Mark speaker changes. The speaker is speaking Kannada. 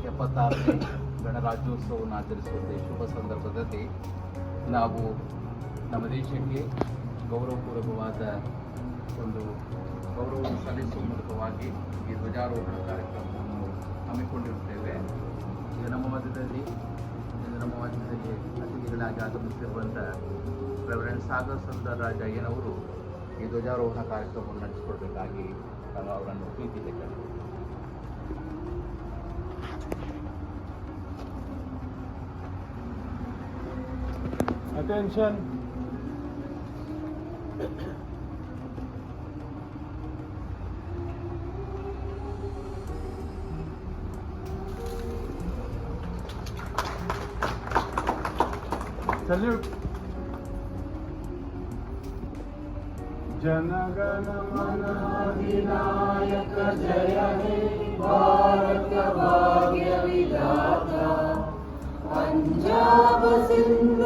Speaker 1: 76ನೇ ಗಣರಾಜ್ಯೋತ್ಸವವನ್ನು ಆಚರಿಸುವಂಥ ಶುಭ ಸಂದರ್ಭದಲ್ಲಿ ನಾವು ನಮ್ಮ ದೇಶಕ್ಕೆ ಗೌರವಪೂರ್ವಕವಾದ ಒಂದು ಗೌರವವನ್ನು ಸಲ್ಲಿಸುವ ಮೂಲಕವಾಗಿ ಈ ಧ್ವಜಾರೋಹಣ ಕಾರ್ಯಕ್ರಮವನ್ನು ಹಮ್ಮಿಕೊಂಡಿರುತ್ತೇವೆ. ಈಗ ನಮ್ಮ ಮಧ್ಯದಲ್ಲಿ ಅತಿಥಿಗಳಾಗಿ ಆಗಮಿಸಿರುವಂಥ ರೆವರೆಂಡ್ ಸಾಗರ್ ಸುಂದರ್ ರಾಜ ಅಯ್ಯನವರು ಈ ಧ್ವಜಾರೋಹಣ ಕಾರ್ಯಕ್ರಮವನ್ನು ನಡೆಸಿಕೊಡ್ಬೇಕಾಗಿ ನಾನು ಅವರನ್ನು ಪ್ರೀತಿಗೆ ಕೇಳ್ತೇನೆ.
Speaker 2: Attention. Salute. जनगण मन अधिनायक जय हे भारत भाग्य विधाता पंजाब सिंध